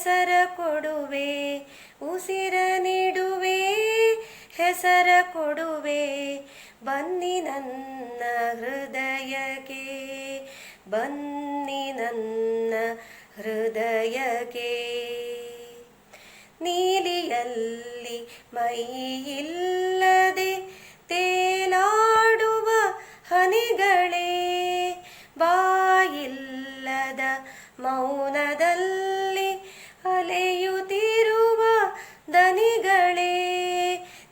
ಹೆಸರ ಕೊಡುವೆ, ಉಸಿರ ನೀಡುವೆ, ಹೆಸರ ಕೊಡುವೆ. ಬನ್ನಿ ನನ್ನ ಹೃದಯಕ್ಕೆ, ಬನ್ನಿ ನನ್ನ ಹೃದಯಕ್ಕೆ. ನೀಲಿಯಲ್ಲಿ ಮೈಯಿಲ್ಲದೆ ತೇಲಾಡುವ ಹನಿಗಳೇ, ಬಾಯಿಲ್ಲದ ಮೌನದಲ್ಲಿ ಅಲೆಯುತ್ತಿರುವ ದನಿಗಳೇ.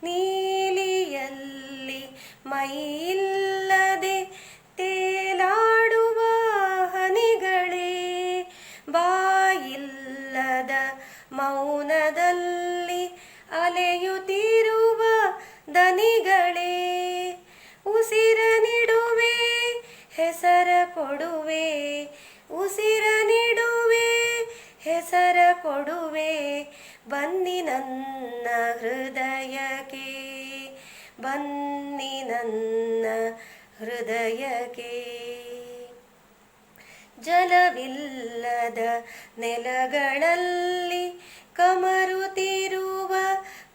ನೀಲಿಯಲ್ಲಿ ಮೈಯಿಲ್ಲದೆ ತೇಲಾಡುವ ಹನಿಗಳೇ, ಬಾಯಿಲ್ಲದ ಮೌನದಲ್ಲಿ ಅಲೆಯುತ್ತಿರುವ ದನಿಗಳೇ. ಉಸಿರ ನೀಡುವೆ, ಹೆಸರ ಕೊಡುವೆ, ಉಸಿರ ನೀಡುವೆ, ಹೆಸರ ಕೊಡುವೆ. ಬನ್ನಿ ನನ್ನ ಹೃದಯಕ್ಕೆ, ಬನ್ನಿ ನನ್ನ ಹೃದಯಕ್ಕೆ. ಜಲವಿಲ್ಲದ ನೆಲಗಳಲ್ಲಿ ಕಮರುತ್ತಿರುವ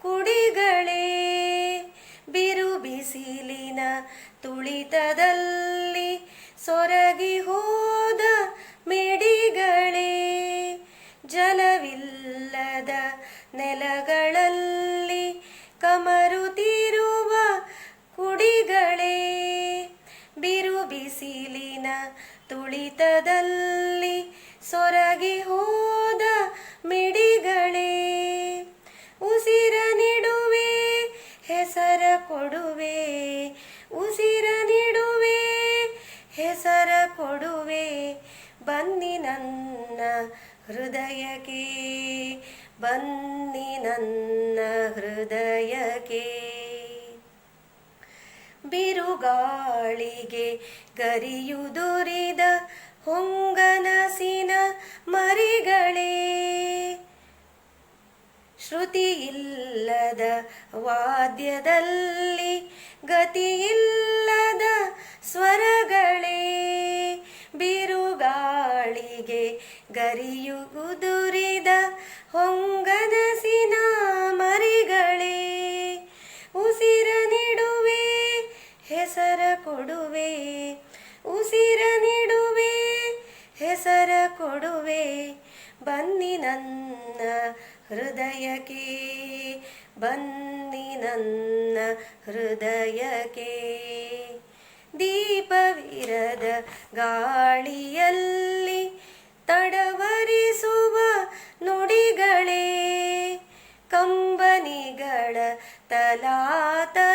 ಕುಡಿಗಳೇ, ಬಿರು ಬಿಸಿಲಿನ ತುಳಿತದಲ್ಲಿ ಸೊರಗಿ ಹೋದ ಮಿಡಿಗಳೇ. ಜಲವಿಲ್ಲದ ನೆಲಗಳಲ್ಲಿ ಕಮರುತ್ತಿರುವ ಕುಡಿಗಳೇ, ಬಿರು ಬಿಸಿಲಿನ ತುಳಿತದಲ್ಲಿ ಸೊರಗಿ ಹೋದ ಮಿಡಿಗಳೇ. ಉಸಿರ ನೀಡುವೆ, ಹೆಸರ ಕೊಡುವೆ, ಉಸಿರ ನೀಡುವೆ, ಹೆಸರ ಕೊಡುವೆ. ಬನ್ನಿ ನನ್ನ ಹೃದಯಕ್ಕೆ, ಬನ್ನಿ ನನ್ನ ಹೃದಯಕ್ಕೆ. ಬಿರುಗಾಳಿಗೆ ಗರಿಯುದುರಿದ ಹೊಂಗನಸಿನ ಮರಿಗಳೇ, ಶ್ರುತಿಯಿಲ್ಲದ ವಾದ್ಯದಲ್ಲಿ ಗತಿಯಿಲ್ಲದ ಸ್ವರಗಳೇ. ಬಿರುಗಾಳಿಗೆ ಗರಿಯುದುರಿದ ಹೊಂಗನಸಿನ ಮರಿಗಳೇ, ಉಸಿರ ನೀಡುವೆ, ಹೆಸರ ಕೊಡುವೆ, ಉಸಿರ ನೀಡುವೆ, ಹೆಸರ ಕೊಡುವೆ. ಬನ್ನಿ ನನ್ನ ಹೃದಯಕ್ಕೆ, ಬನ್ನಿ ನನ್ನ ಹೃದಯಕ್ಕೆ. ದೀಪವಿರದ ಗಾಳಿಯಲ್ಲಿ ತಡವರಿಸುವ ನುಡಿಗಳೇ, ಕಂಬನಿಗಳ ತಲಾತಲ